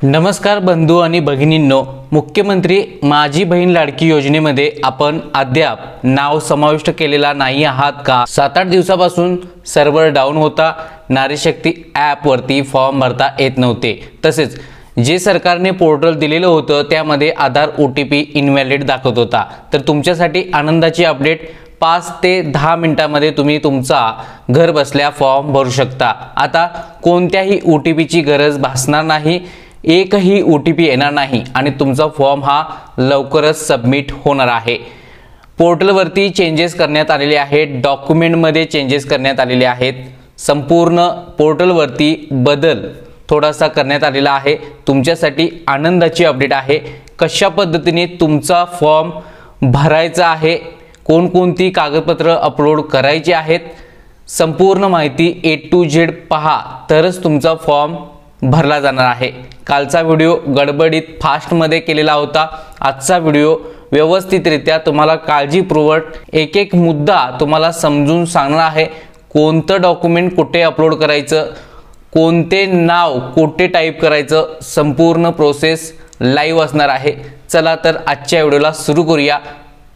नमस्कार बंधू आणि भगिनींनो, मुख्यमंत्री माझी बहीण लाडकी योजनेमध्ये आपण अद्याप नाव समाविष्ट केलेला नाही आहात का? 7-8 दिवसापासून सर्व्हर डाऊन होता, नारी शक्ती ॲप वरती फॉर्म भरता येत नव्हते। तसेच जे सरकारने पोर्टल दिलेलं होतं त्यामध्ये आधार OTP इनव्हॅलिड दाखवत होता। तर तुमच्यासाठी आनंदाची अपडेट, 5 ते 10 मिनिटांमध्ये तुम्ही तुमचा घर बसल्या फॉर्म भरू शकता। आता कोणत्याही OTP ची गरज भासणार नाही, एकही OTP येणार नाही आणि तुमचा फॉर्म हा लवकरच सबमिट होणार आहे। पोर्टलवरती चेंजेस करण्यात आलेले आहेत, डॉक्युमेंटमध्ये चेंजेस करण्यात आलेले आहेत, संपूर्ण पोर्टलवरती बदल थोडासा करण्यात आलेला आहे। तुमच्यासाठी आनंदाची अपडेट आहे, कशा पद्धतीने तुमचा फॉर्म भरायचा आहे, कोणकोणती कागदपत्र अपलोड करायची आहेत, संपूर्ण माहिती A to Z पहा तरच तुमचा फॉर्म भरला जाणार आहे। कालचा व्हिडिओ गडबडीत फास्टमध्ये केलेला होता, आजचा व्हिडिओ व्यवस्थितरित्या तुम्हाला काळजीपूर्वक एक एक मुद्दा तुम्हाला समजून सांगणार आहे। कोणतं डॉक्युमेंट कुठे अपलोड करायचं, कोणते नाव कुठे टाईप करायचं, संपूर्ण प्रोसेस लाईव्ह असणार आहे। चला तर आजच्या व्हिडिओला सुरू करूया।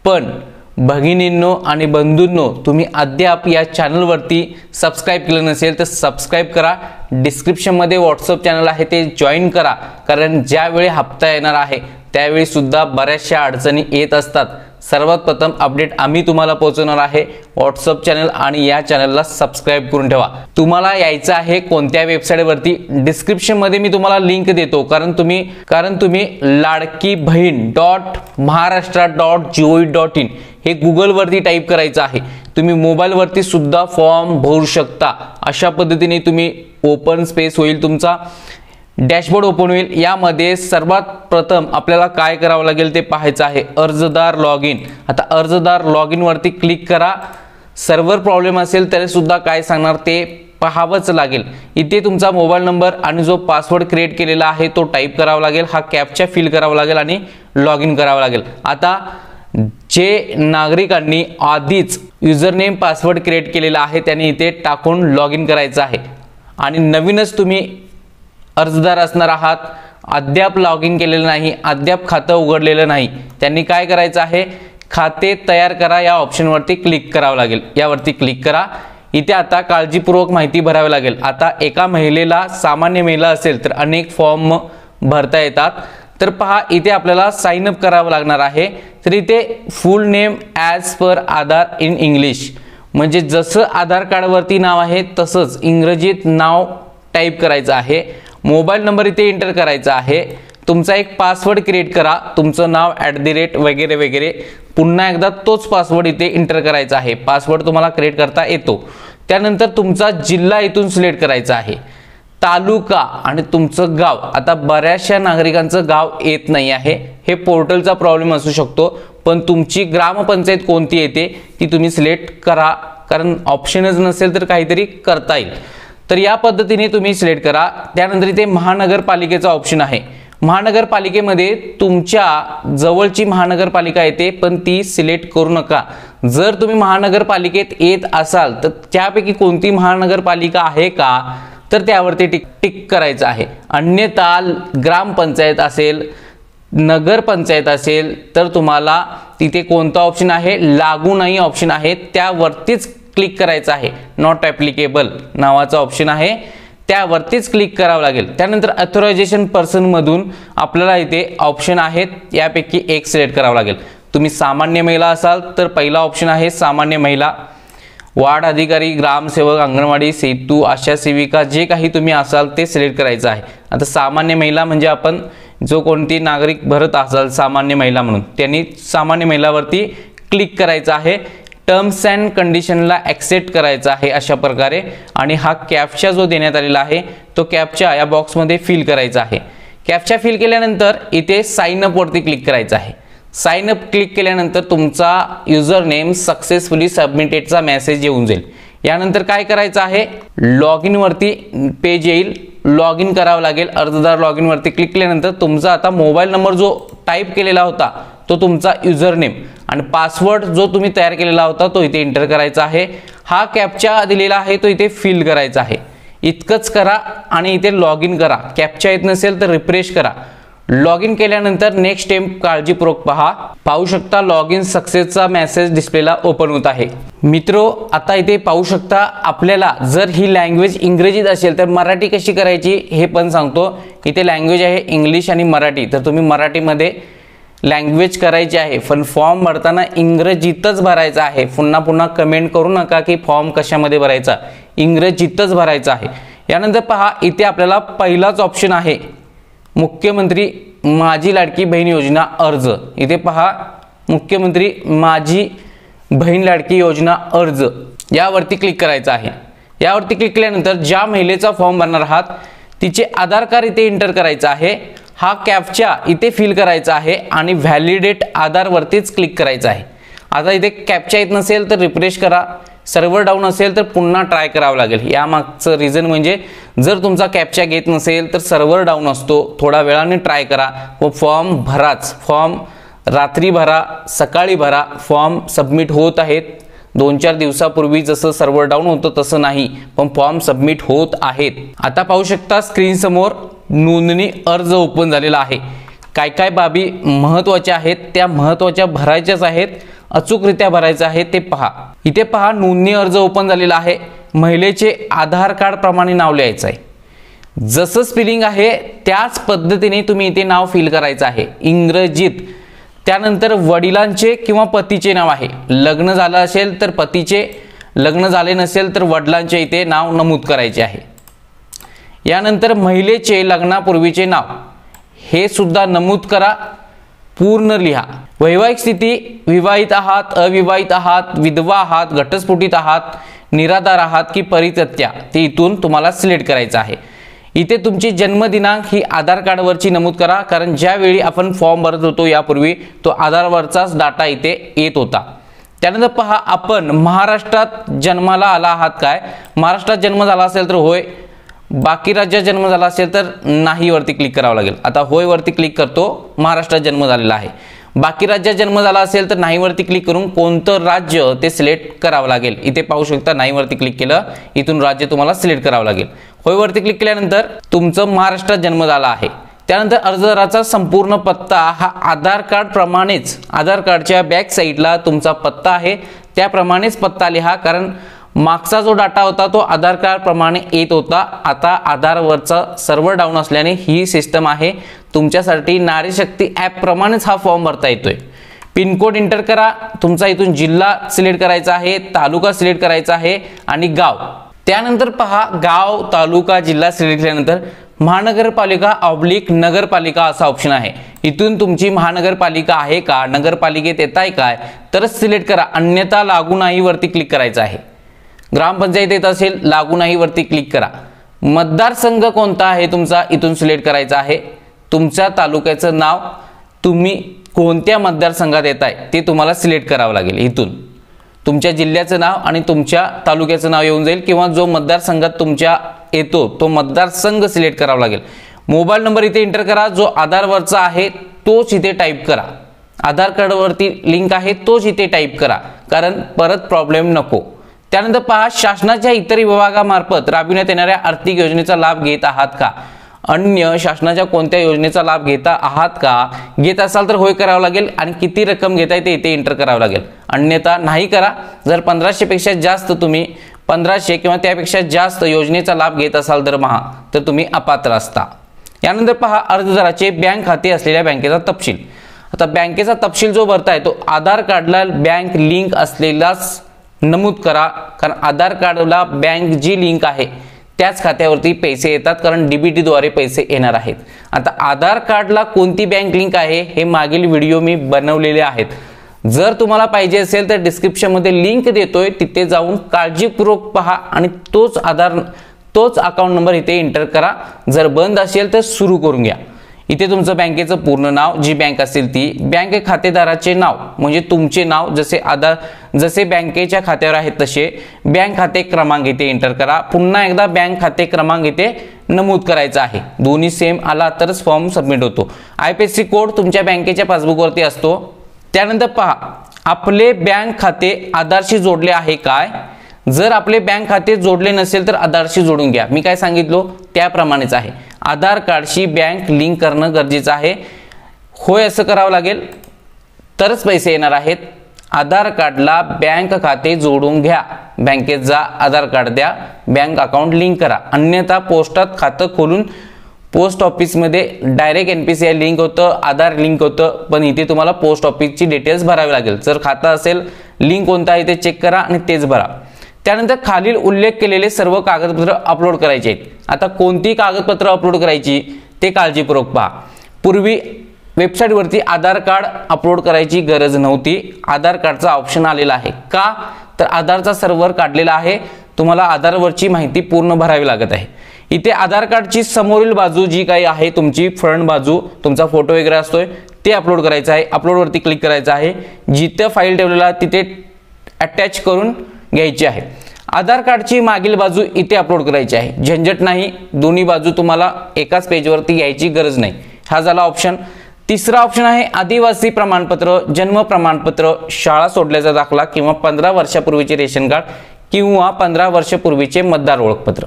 पण भगिनींनो आणि बंधूंनो, तुम्ही अद्याप या चॅनलवरती सबस्क्राइब केलं नसेल तर सबस्क्राइब करा। डिस्क्रिप्शनमध्ये व्हॉट्सअप चॅनल आहे ते जॉईन करा, कारण ज्यावेळी हप्ता येणार आहे त्यावेळी सुद्धा बऱ्याचशा अडचणी येत असतात। सर्वात प्रथम अपडेट आम्ही तुम्हाला पोहोचवणार आहे। व्हॉट्सअप चॅनल आणि या चॅनलला सबस्क्राइब करून ठेवा। तुम्हाला यायचं आहे कोणत्या वेबसाईटवरती, डिस्क्रिप्शनमध्ये मी तुम्हाला लिंक देतो, कारण तुम्ही ladki-bahin.maharashtra.gov.in हे गुगलवरती टाईप करायचं आहे। तुम्ही मोबाईलवरती सुद्धा फॉर्म भरू शकता। अशा पद्धतीने तुम्ही ओपन स्पेस होईल, तुमचा डॅशबोर्ड ओपन होईल। यामध्ये सर्वात प्रथम आपल्याला काय करावं लागेल ते पाहायचं आहे, अर्जदार लॉग इन। आता अर्जदार लॉग इन वरती क्लिक करा। सर्व्हर प्रॉब्लेम असेल तरी सुद्धा काय सांगणार ते पाहावंच लागेल। इथे तुमचा मोबाईल नंबर आणि जो पासवर्ड क्रिएट केलेला आहे तो टाईप करावा लागेल, हा कॅप्चा फिल करावा लागेल आणि लॉग इन करावा लागेल। आता जे नागरिकांनी आधीच युजर नेम पासवर्ड क्रिएट केलेला आहे त्यांनी इथे टाकून लॉग इन करायचं आहे। आणि नवीनच तुम्ही अर्जदार असणार आहात, अद्याप लॉग इन केलेलं नाही, अद्याप खातं उघडलेलं नाही, त्यांनी काय करायचं आहे, खाते तयार करा या ऑप्शनवरती क्लिक करावं लागेल। यावरती क्लिक करा। इथे आता काळजीपूर्वक माहिती भरावी लागेल। आता एका महिलेला, सामान्य महिला असेल तर अनेक फॉर्म भरता येतात। तर पहा, इथे आपल्याला साइन अप करावं लागणार आहे। तर इथे फुल name as per Aadhaar in English, म्हणजे जसं आधार कार्डवरती नाव आहे तसंच इंग्रजीत नाव टाईप करायचं आहे। मोबाईल नंबर इथे एंटर करायचा आहे। तुमचा एक पासवर्ड क्रिएट करा, तुमचं नाव @ वगैरे वगैरे, पुन्हा एकदा तोच पासवर्ड इथे एंटर करायचा आहे। पासवर्ड तुम्हाला क्रिएट करता येतो। त्यानंतर तुमचा जिल्हा इथून सिलेक्ट करायचा आहे, तालुका आणि तुमचं गाव। आता बऱ्याचशा नागरिकांचं गाव येत नाही आहे, हे पोर्टलचा प्रॉब्लेम असू शकतो, पण तुमची ग्रामपंचायत कोणती येते ती तुम्ही सिलेक्ट करा, कारण ऑप्शनच नसेल तर काहीतरी करता येईल। तर या पद्धतीने तुम्ही सिलेक्ट करा। त्यानंतर इथे महानगरपालिकेचा ऑप्शन आहे। महानगरपालिकेमध्ये तुमच्या जवळची महानगरपालिका येते, पण ती सिलेक्ट करू नका। जर तुम्ही महानगरपालिकेत येत असाल तर त्यापैकी कोणती महानगरपालिका आहे का तर त्यावरती टिक करायचं आहे। अन्यथा ग्रामपंचायत असेल, नगरपंचायत असेल तर तुम्हाला तिथे कोणता ऑप्शन आहे, लागू नाही ऑप्शन आहे, त्यावरतीच क्लिक करायचं आहे। नॉट ॲप्लिकेबल नावाचा ऑप्शन आहे, त्यावरतीच क्लिक करावं लागेल। त्यानंतर ऑथरायझेशन पर्सन मधून आपल्याला इथे ऑप्शन आहेत, यापैकी एक सिलेक्ट करावं लागेल। तुम्ही सामान्य महिला असाल तर पहिला ऑप्शन आहे सामान्य महिला, वार्ड अधिकारी, ग्रामसेवक, अंगणवाडी, सेतू, आशा सेविका, जे काही तुम्ही असाल ते सिलेक्ट करायचं आहे। आता सामान्य महिला म्हणजे आपण जो कोणती नागरिक भरत असाल सामान्य महिला म्हणून, त्यांनी सामान्य महिलावरती क्लिक करायचं आहे। टर्म्स अँड कंडिशनला ॲक्सेप्ट करायचा आहे अशा प्रकारे, आणि हा कॅप्चा जो देण्यात आलेला आहे तो कॅप्चा या बॉक्समध्ये फिल करायचा आहे। कॅप्चा फिल केल्यानंतर इथे साइन अप वरती क्लिक करायचं आहे। साइन अप क्लिक केल्यानंतर तुमचा युजर नेम सक्सेसफुली सबमिटेडचा मेसेज येऊन जाईल। यानंतर काय करायचं आहे, लॉग इन वरती पेज येईल, लॉग इन करावं लागेल। अर्जदार लॉग इन वरती क्लिक केल्यानंतर तुमचा आता मोबाईल नंबर जो टाईप केलेला होता तो तुमचा युजर नेम आणि पासवर्ड जो तुम्ही तयार केलेला होता तो इथे एंटर करायचा आहे। हा कॅप्चा दिलेला आहे तो इथे फिल करायचा आहे। इतकंच करा आणि इथे लॉग इन करा. कॅप्चा येत नसेल तर रिफ्रेश करा. लॉग इन केल्यानंतर नेक्स्ट स्टेप काळजीपूर्वक पाहू शकता लॉग इन सक्सेसचा मेसेज डिस्प्लेला ओपन होत आहे. मित्रो, आता इथे पाहू शकता आपल्याला जर ही लँग्वेज इंग्रजीत असेल तर मराठी कशी करायची हे पण सांगतो. इथे लँग्वेज आहे इंग्लिश आणि मराठी, तर तुम्ही मराठीमध्ये लँग्वेज करायची आहे, पण फॉर्म भरताना इंग्रजीतच भरायचा आहे. पुन्हा पुन्हा कमेंट करू नका की फॉर्म कशामध्ये भरायचा, इंग्रजीतच भरायचा आहे. यानंतर पहा इथे आपल्याला पहिलाच ऑप्शन आहे मुख्यमंत्री माझी लाडकी बहीण योजना अर्ज. इथे पहा मुख्यमंत्री माझी बहीण लाडकी योजना अर्ज यावरती क्लिक करायचं आहे. यावरती क्लिक केल्यानंतर ज्या महिलेचा फॉर्म भरणार आहात तिचे आधार कार्ड इथे एंटर करायचं आहे. हा कॅप्चा इथे फिल करायचा आहे आणि व्हॅलिडेट आधार वरतीच क्लिक करायचं आहे. आता इथे कॅप्चा येत नसेल तर रिफ्रेश करा. सर्व्हर डाऊन असेल तर पुन्हा ट्राय करावं लागेल. यामागचं रिझन म्हणजे जर तुमचा कॅप्चा घेत नसेल तर सर्व्हर डाऊन असतो. थोडा वेळाने ट्राय करा व फॉर्म भराच. फॉर्म रात्री भरा, सकाळी भरा. फॉर्म सबमिट होत आहेत. 2-4 दिवसापूर्वी जसं सर्व्हर डाऊन होतं तसं नाही, पण फॉर्म सबमिट होत आहेत. आता पाहू शकता स्क्रीन समोर नोंदणी अर्ज ओपन झालेला आहे. काय काय बाबी महत्त्वाच्या आहेत त्या महत्त्वाच्या भरायच्याच आहेत, अचूकरित्या भरायचं आहे ते पहा. इथे पहा नोंदणी अर्ज ओपन झालेला आहे. महिलेचे आधार कार्ड प्रमाणे नाव लिहायचं आहे. जसं स्पेलिंग आहे त्याच पद्धतीने तुम्ही इथे नाव फिल करायचं आहे इंग्रजीत. त्यानंतर वडिलांचे किंवा पतीचे नाव आहे. लग्न झालं असेल तर पतीचे, लग्न झाले नसेल तर वडिलांचे इथे नाव नमूद करायचे आहे. यानंतर महिलेचे लग्नापूर्वीचे नाव हे सुद्धा नमूद करा, पूर्ण लिहा. वैवाहिक स्थिती, विवाहित आहात, अविवाहित आहात, विधवा आहात, घटस्फोटित आहात, निराधार आहात की परित्यक्त्या, ते इथून तुम्हाला सिलेक्ट करायचं आहे. इथे तुमची जन्मदिनांक ही आधार कार्डवरची नमूद करा, कारण ज्यावेळी आपण फॉर्म भरत होतो यापूर्वी तो आधारवरचाच डाटा इथे येत होता. त्यानंतर पहा आपण महाराष्ट्रात जन्माला आला आहात काय. महाराष्ट्रात जन्म झाला असेल तर होय, बाकी राज्यात जन्म झाला असेल तर नाही वरती क्लिक करावं लागेल. आता होय वरती क्लिक करतो, महाराष्ट्रात जन्म झालेला आहे. बाकी राज्यात जन्म झाला असेल तर नाही वरती क्लिक करून कोणतं राज्य ते सिलेक्ट करावं लागेल. इथे पाहू शकता नाही वरती क्लिक केलं, इथून राज्य तुम्हाला सिलेक्ट करावं लागेल. होय वरती क्लिक केल्यानंतर तुमचं महाराष्ट्रात जन्म झाला आहे. त्यानंतर अर्जदाराचा संपूर्ण पत्ता हा आधार कार्ड प्रमाणेच, आधार कार्डच्या बॅक साईडला तुमचा पत्ता आहे त्याप्रमाणेच पत्ता लिहा, कारण मागचा जो डाटा होता तो आधार कार्ड प्रमाणे येत होता. आता आधारवरचा सर्व्हर डाऊन असल्याने ही सिस्टम आहे तुमच्यासाठी नारी शक्ती ॲप प्रमाणेच हा फॉर्म भरता येतोय. पिनकोड एंटर करा. तुमचा इथून जिल्हा सिलेक्ट करायचा आहे, तालुका सिलेक्ट करायचा आहे आणि गाव. त्यानंतर पहा गाव, तालुका, जिल्हा सिलेक्ट केल्यानंतर महानगरपालिका / नगरपालिका असा ऑप्शन आहे. इथून तुमची महानगरपालिका आहे का, नगरपालिकेत येत आहे काय तरच सिलेक्ट करा, अन्यथा लागू नाही वरती क्लिक करायचं आहे. ग्रामपंचायत येत असेल लागू नाही वरती क्लिक करा. मतदारसंघ कोणता आहे तुमचा इथून सिलेक्ट करायचा आहे. तुमच्या तालुक्याचं नाव, तुम्ही कोणत्या मतदारसंघात येत आहे ते तुम्हाला सिलेक्ट करावं लागेल. इथून तुमच्या जिल्ह्याचं नाव आणि तुमच्या तालुक्याचं नाव येऊन जाईल, किंवा जो मतदारसंघात तुमच्या येतो तो मतदारसंघ सिलेक्ट करावा लागेल. मोबाईल नंबर इथे एंटर करा, जो आधारवरचा आहे तोच इथे टाईप करा. आधार कार्डवरती लिंक आहे तोच इथे टाईप करा, कारण परत प्रॉब्लेम नको. त्यानंतर पहा शासनाच्या इतर विभागामार्फत राबविण्यात येणाऱ्या आर्थिक योजनेचा लाभ घेत आहात का. अन्य शासनाच्या कोणत्या योजनेचा लाभ घेता आहात का. घेत असाल तर होय करावं लागेल आणि किती रक्कम घेताय ते इथे एंटर करावं लागेल, अन्यथा नाही करा. जर 1500 पेक्षा जास्त तुम्ही 1500 किंवा त्यापेक्षा जास्त योजनेचा लाभ घेत असाल दरमहा तर तुम्ही अपात्र असता. यानंतर पहा अर्जदाराचे बँक खाते असलेल्या बँकेचा तपशील. आता बँकेचा तपशील जो भरताय तो आधार कार्डला बँक लिंक असलेलाच नमूद करा, कारण आधार कार्डला बँक जी लिंक आहे त्याच खात्यावरती पैसे येतात, कारण DBT द्वारे पैसे येणार आहेत. आता आधार कार्डला कोणती बँक लिंक आहे हे मागील व्हिडिओ मी बनवलेले आहेत. जर तुम्हाला पाहिजे असेल तर डिस्क्रिप्शनमध्ये लिंक देतोय, तिथे जाऊन काळजीपूर्वक पहा आणि तोच अकाउंट नंबर इथे एंटर करा. जर बंद असेल तर सुरू करून घ्या. इथे तुमचं बँकेचं पूर्ण नाव, जी बँक असेल ती, बँक खातेदाराचे नाव म्हणजे तुमचे नाव, जसे बँकेच्या खात्यावर आहेत तसे बँक खाते क्रमांक इथे एंटर करा. पुन्हा एकदा बँक खाते क्रमांक इथे नमूद करायचा आहे. दोन्ही सेम आला तरच फॉर्म सबमिट होतो. IFSC कोड तुमच्या बँकेच्या पासबुकवरती असतो. त्यानंतर पहा आपले बँक खाते आधारशी जोडले आहे काय. जर आपले बँक खाते जोडले नसेल तर आधारशी जोडून घ्या. मी काय सांगितलो त्याप्रमाणेच आहे. आधार कार्डशी बँक लिंक करणं गरजेचं आहे. होय असं करावं लागेल तरच पैसे येणार आहेत. आधार कार्डला बँक खाते जोडून घ्या. बँकेत जा, आधार कार्ड द्या, बँक अकाउंट लिंक करा. अन्यथा पोस्टात खातं खोलून पोस्ट ऑफिसमध्ये डायरेक्ट NPCI लिंक होतं, आधार लिंक होतं, पण इथे तुम्हाला पोस्ट ऑफिसची डिटेल्स भरावी लागेल. जर खातं असेल, लिंक कोणता आहे ते चेक करा आणि तेच भरा. त्यानंतर खालील उल्लेख केलेले सर्व कागदपत्र अपलोड करायचे आहेत. आता कोणती कागदपत्र अपलोड करायची ते काळजीपूर्वक पहा. पूर्वी वेबसाईटवरती आधार कार्ड अपलोड करायची गरज नव्हती. आधार कार्डचा ऑप्शन आलेला आहे. का तर आधारचा सर्व्हर काढलेला आहे. तुम्हाला आधारवरची माहिती पूर्ण भरावी लागत आहे. इथे आधार कार्डची समोरील बाजू जी काही आहे, तुमची फ्रंट बाजू, तुमचा फोटो वगैरे असतोय ते अपलोड करायचं आहे. अपलोडवरती क्लिक करायचं आहे. जिथे फाईल ठेवलेला तिथे अटॅच करून घ्यायची आहे. आधार कार्डची मागील बाजू इथे अपलोड करायची आहे. झंझट नाही, दोन्ही बाजू तुम्हाला एकाच पेजवरती घ्यायची गरज नाही. हा झाला ऑप्शन. तिसरा ऑप्शन आहे आदिवासी प्रमाणपत्र, जन्म प्रमाणपत्र, शाळा सोडल्याचा दाखला किंवा 15 वर्षापूर्वीचे रेशन कार्ड किंवा 15 वर्षापूर्वीचे मतदार ओळखपत्र.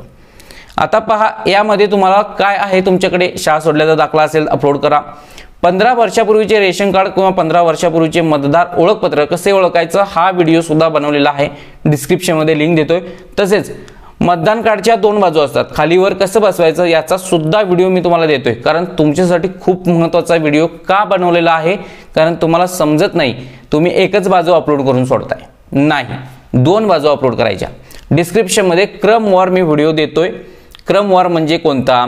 आता पहा यामध्ये तुम्हाला काय आहे, तुमच्याकडे शाळा सोडल्याचा दाखला असेल अपलोड करा. 15 वर्षापूर्वीचे रेशन कार्ड किंवा 15 वर्षापूर्वीचे मतदार ओळखपत्र कसे ओळखायचं हा व्हिडिओ सुद्धा बनवलेला आहे. डिस्क्रिप्शनमध्ये लिंक देतोय. तसेच मतदान कार्डच्या 2 बाजू असतात, खालीवर कसं बसवायचं याचा सुद्धा व्हिडिओ मी तुम्हाला देतोय. कारण तुमच्यासाठी खूप महत्त्वाचा व्हिडिओ का बनवलेला आहे, कारण तुम्हाला समजत नाही, तुम्ही एकच बाजू अपलोड करून सोडताय. नाही, 2 बाजू अपलोड करायच्या. डिस्क्रिप्शनमध्ये क्रमवार मी व्हिडिओ देतोय. क्रमवार म्हणजे कोणता,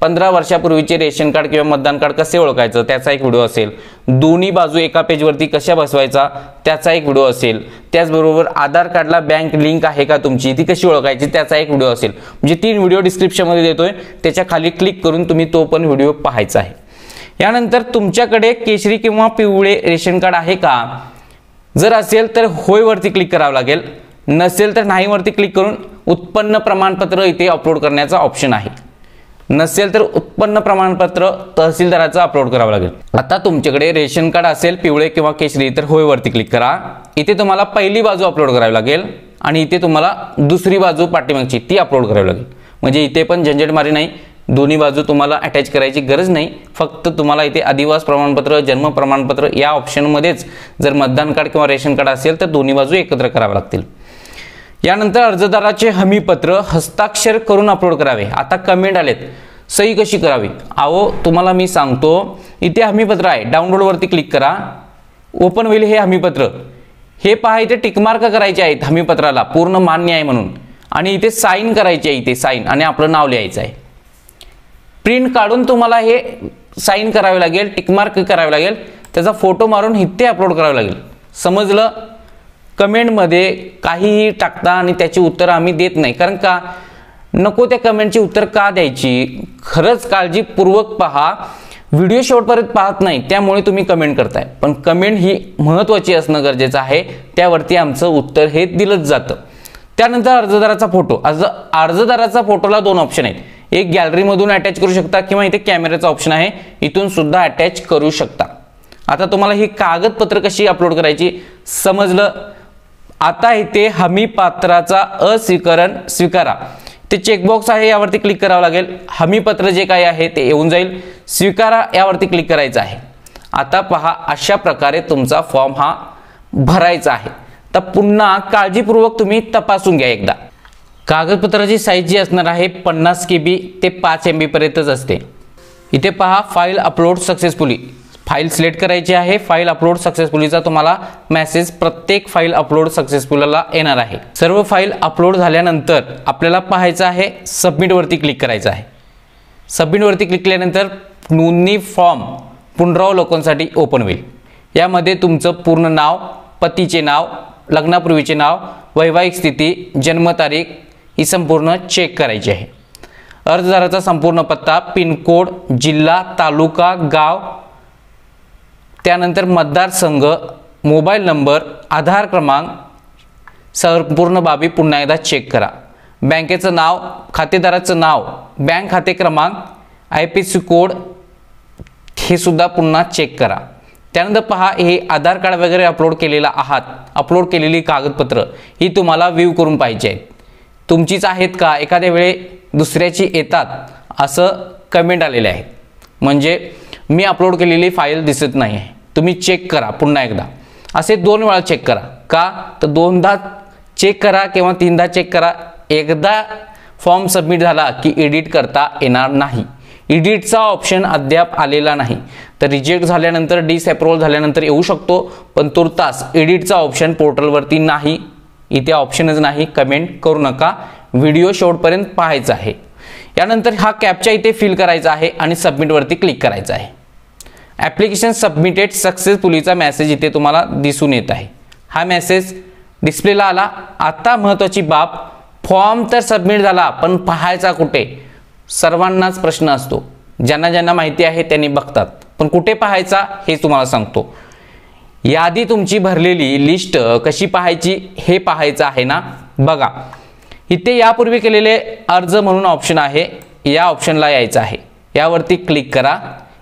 15 वर्षापूर्वीचे रेशन कार्ड किंवा मतदान कार्ड कसे ओळखायचं त्याचा एक व्हिडिओ असेल. दोन्ही बाजू एका पेजवरती कशा बसवायचा त्याचा एक व्हिडिओ असेल. त्याचबरोबर आधार कार्डला बँक लिंक आहे का तुमची ती कशी ओळखायची त्याचा एक व्हिडिओ असेल. म्हणजे 3 व्हिडिओ डिस्क्रिप्शनमध्ये देतोय, त्याच्या खाली क्लिक करून तुम्ही तो पण व्हिडिओ पाहायचा आहे. यानंतर तुमच्याकडे केशरी किंवा पिवळे रेशन कार्ड आहे का, जर असेल तर होय वरती क्लिक करावं लागेल. नसेल तर नाही वरती क्लिक करून उत्पन्न प्रमाणपत्र इथे अपलोड करण्याचा ऑप्शन आहे. नसेल तर उत्पन्न प्रमाणपत्र तहसीलदाराचं अपलोड करावं लागेल. आता तुमच्याकडे रेशन कार्ड असेल पिवळे किंवा केशरी तर होय वरती क्लिक करा. इथे तुम्हाला पहिली बाजू अपलोड करावी लागेल आणि इथे तुम्हाला दुसरी बाजू पाठीमागची ती अपलोड करावी लागेल. म्हणजे इथे पण झंझटमारी नाही, दोन्ही बाजू तुम्हाला अटॅच करायची गरज नाही. फक्त तुम्हाला इथे आदिवासी प्रमाणपत्र, जन्म प्रमाणपत्र या ऑप्शनमध्येच जर मतदान कार्ड किंवा रेशन कार्ड असेल तर दोन्ही बाजू एकत्र कराव्या लागतील. यानंतर अर्जदाराचे हमीपत्र हस्ताक्षर करून अपलोड करावे. आता कमेंट आलेत, सही कशी करावी. अहो तुम्हाला मी सांगतो, इथे हमीपत्र आहे, डाउनलोड वरती क्लिक करा, ओपन होईल हे हमीपत्र. हे पहा इथे टिकमार्क करायचे आहेत हमीपत्राला, पूर्ण मान्य आहे म्हणून, आणि इथे साईन करायची आहे, इथे साईन आणि आपलं नाव लिहायचं आहे. प्रिंट काढून तुम्हाला हे साईन करावे लागेल, टिकमार्क करावे लागेल, त्याचा फोटो मारून इथे अपलोड करावे लागेल. समजलं. कमेंटमध्ये काहीही टाकता आणि त्याची उत्तरं आम्ही देत नाही. कारण का नको त्या कमेंटची उत्तर का द्यायची. खरंच काळजीपूर्वक पहा, व्हिडिओ शेवटपर्यंत पाहत नाही त्यामुळे तुम्ही कमेंट करताय, पण कमेंट ही महत्त्वाची असणं गरजेचं आहे. त्यावरती आमचं उत्तर हे दिलंच जातं. त्यानंतर अर्जदाराचा फोटो. अर्जदाराचा फोटोला 2 ऑप्शन आहेत. एक गॅलरीमधून अटॅच करू शकता किंवा इथे कॅमेराचा ऑप्शन आहे, इथून सुद्धा अटॅच करू शकता. आता तुम्हाला ही कागदपत्र कशी अपलोड करायची समजलं. आता इथे हमीपत्राचा अस्वीकरण स्वीकारा ते चेकबॉक्स आहे, यावरती क्लिक करावं लागेल. हमीपत्र जे काही आहे ते येऊन जाईल. स्वीकारा यावरती क्लिक करायचं आहे. आता पहा अशा प्रकारे तुमचा फॉर्म हा भरायचा आहे. तर पुन्हा काळजीपूर्वक तुम्ही तपासून घ्या एकदा. कागदपत्राची साईज जी असणार आहे 50 KB ते 5 MB पर्यंतच असते. इथे पहा file upload successfully, file select करायची आहे. फाईल अपलोड सक्सेसफुलीचा तुम्हाला मेसेज प्रत्येक फाईल अपलोड सक्सेसफुलला येणार आहे. सर्व फाईल अपलोड झाल्यानंतर आपल्याला पाहायचं आहे सबमिट वरती क्लिक करायचं आहे. सबमिट वरती क्लिक केल्यानंतर नोंदणी फॉर्म पुनरावलोकनासाठी ओपन होईल. यामध्ये तुमचं पूर्ण नाव, पतीचे नाव, लग्नापूर्वीचे नाव, वैवाहिक स्थिती, जन्मतारीख ही संपूर्ण चेक करायची आहे. अर्जदाराचा संपूर्ण पत्ता, पिनकोड, जिल्हा, तालुका, गाव, त्यानंतर मतदारसंघ, मोबाईल नंबर, आधार क्रमांक, संपूर्ण बाबी पुन्हा एकदा चेक करा. बँकेचं नाव, खातेदाराचं नाव, बँक खाते क्रमांक, IPC कोड हे सुद्धा पुन्हा चेक करा. त्यानंतर पहा हे आधार कार्ड वगैरे अपलोड केलेला आहात अपलोड केलेली कागदपत्र ही तुम्हाला व्ह्यू करून पाहिजे आहेत, तुमचीच आहेत का, एखाद्या वेळे दुसऱ्याची येतात असं कमेंट आलेले आहेत, म्हणजे मी अपलोड केलेली फाईल दिसत नाही आहे, तुम्ही चेक करा पुन्हा एकदा, असे 2 वेळा चेक करा का, तर 2दा चेक करा किंवा 3दा चेक करा, एकदा फॉर्म सबमिट झाला की एडिट करता येणार नाही, एडिटचा ऑप्शन अद्याप आलेला नाही, तर रिजेक्ट झाल्यानंतर डिसअप्रूव्हल झाल्यानंतर येऊ शकतो, पण तुर्तास एडिटचा ऑप्शन पोर्टलवरती नाही, इथे ऑप्शनच नाही, कमेंट करू नका, व्हिडिओ शेवटपर्यंत पाहायचा आहे। यानंतर हा कॅप्चा इथे फिल करायचा आहे आणि सबमिटवरती क्लिक करायचं आहे। ॲप्लिकेशन सबमिटेड सक्सेसफुलीचा मेसेज इथे तुम्हाला दिसून येत आहे, हा मेसेज डिस्प्लेला आला। आता महत्त्वाची बाब, फॉर्म तर सबमिट झाला पण पाहायचा कुठे, सर्वांनाच प्रश्न असतो, ज्यांना ज्यांना माहिती आहे त्यांनी बघतात, पण कुठे पाहायचा हे तुम्हाला सांगतो। यादी तुमची भरलेली लिस्ट कशी पाहायची हे पाहायचं आहे ना, बघा इथे यापूर्वी केलेले अर्ज म्हणून ऑप्शन आहे, या ऑप्शनला यायचं आहे, यावरती क्लिक करा।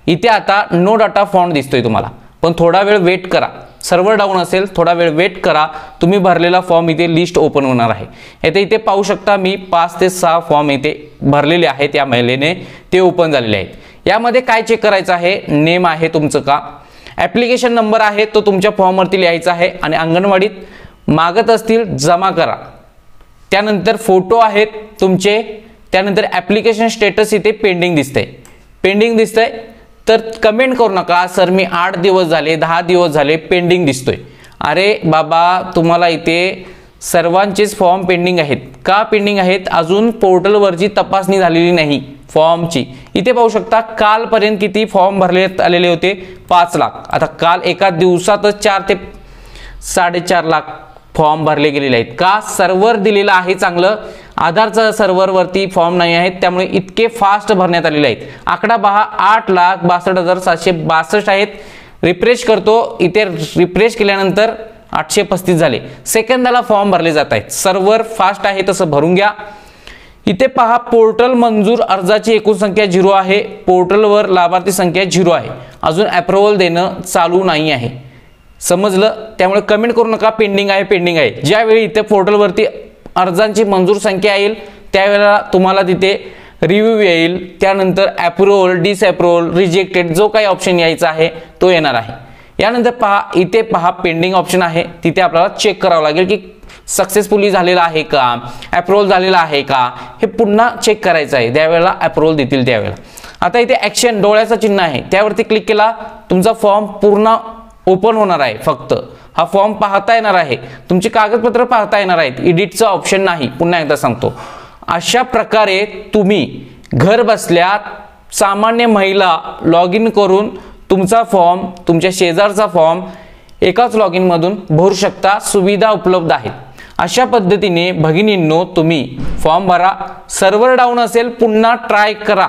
इथे आता नो डाटा फाउंड दिसतोय तुम्हाला, पण थोडा वेळ वेट करा, सर्व्हर डाऊन असेल, थोडा वेळ वेट करा, तुम्ही भरलेला फॉर्म इथे लिस्ट ओपन होणार आहे। इथे पाहू शकता मी 5 ते 6 फॉर्म इथे भरलेले आहेत, या महिलेने ते ओपन झालेले आहेत। यामध्ये काय चेक करायचं आहे, नेम आहे तुमचं का, ॲप्लिकेशन नंबर आहे तो तुमच्या फॉर्मवरती लिहायचा आहे आणि अंगणवाडीत मागत असतील जमा करा, त्यानंतर फोटो आहेत तुमचे, त्यानंतर ॲप्लिकेशन स्टेटस इथे पेंडिंग दिसतंय, तर कमेंट करू नका सर मी 8 दिवस झाले 10 दिवस झाले पेंडिंग दिसतोय, अरे बाबा तुम्हाला इथे सर्वांचेच फॉर्म पेंडिंग आहेत, का पेंडिंग आहेत, अजून पोर्टलवरची तपासणी झालेली नाही फॉर्मची। इथे पाहू शकता कालपर्यंत किती फॉर्म भरलेत आलेले होते, 5 लाख, आता काल एका दिवसातच 4 ते 4.5 लाख फॉर्म भरले गेलेले आहेत, का सर्व्हर दिलेलं आहे चांगलं, आधारचा सर्व्हरवरती फॉर्म नाही आहेत, त्यामुळे इतके फास्ट भरण्यात आलेले आहेत। आकडा पहा 8,62,762 आहेत, रिफ्रेश करतो, इथे रिफ्रेश केल्यानंतर 835 झाले, सेकंदाला फॉर्म भरले जात आहेत, सर्व्हर फास्ट आहे तसं भरून घ्या। इथे पहा पोर्टल मंजूर अर्जाची एकूण संख्या 0 आहे, पोर्टलवर लाभार्थी संख्या 0 आहे, अजून अप्रूव्हल देणं चालू नाही आहे, समजलं, त्यामुळे कमेंट करू नका पेंडिंग आहे। ज्यावेळी इथे पोर्टलवरती अर्जांची मंजूर संख्या येईल त्यावेळेला तुम्हाला तिथे रिव्ह्यू येईल, त्यानंतर अप्रूव्हल, डिसअप्रूव्हल, रिजेक्टेड जो काही ऑप्शन यायचा आहे तो येणार आहे। यानंतर पहा इथे पहा पेंडिंग ऑप्शन आहे, तिथे आपल्याला चेक करावं लागेल की सक्सेसफुली झालेला आहे का, अप्रूव्हल झालेला आहे का, हे पुन्हा चेक करायचं आहे, त्यावेळेला अप्रूव्हल देतील त्यावेळेला। आता इथे ॲक्शन डोळ्याचं चिन्ह आहे, त्यावरती क्लिक केला तुमचा फॉर्म पूर्ण ओपन होणार आहे, फक्त हा फॉर्म पाहता येणार आहे, तुमची कागदपत्र पाहता येणार आहेत, एडिटचा ऑप्शन नाही, पुन्हा एकदा सांगतो। अशा प्रकारे तुम्ही घर बसल्या सामान्य महिला लॉग इन करून तुमचा फॉर्म, तुमच्या शेजारचा फॉर्म एकाच लॉग इन मधून भरू शकता, सुविधा उपलब्ध आहेत। अशा पद्धतीने भगिनींनो तुम्ही फॉर्म भरा, सर्व्हर डाऊन असेल पुन्हा ट्राय करा,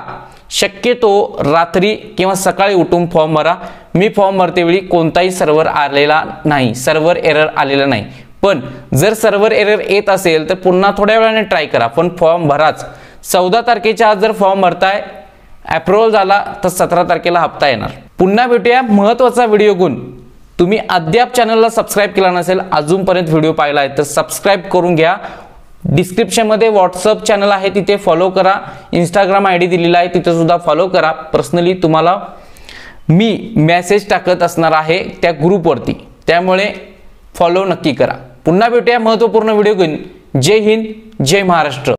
शक्यतो रात्री किंवा सकाळी उठून फॉर्म भरा। मी फॉर्म भरतेवेळी कोणताही सर्व्हर आलेला नाही, सर्व्हर एरर आलेला नाही, पण जर सर्व्हर एरर येत असेल तर पुन्हा थोड्या वेळाने ट्राय करा, पण फॉर्म भराच। 14 तारखेच्या आज जर फॉर्म भरताय, अप्रूव्हल झाला तर 17 तारखेला हप्ता येणार। पुन्हा भेटूया महत्त्वाचा व्हिडिओ घेऊन। तुम्ही अद्याप चॅनलला सबस्क्राइब केला नसेल, अजूनपर्यंत व्हिडिओ पाहिला आहे तर सबस्क्राइब करून घ्या। डिस्क्रिप्शन मध्ये व्हॉट्सअप चॅनल आहे, तिथे फॉलो करा, इंस्टाग्राम आयडी दिलेला आहे तिथे सुद्धा फॉलो करा। पर्सनली तुम्हाला मी मेसेज टाकत असणार आहे त्या ग्रुपवरती, त्यामुळे फॉलो नक्की करा। पुन्हा भेटूया महत्त्वपूर्ण व्हिडिओ घेऊन। जय हिंद, जय महाराष्ट्र।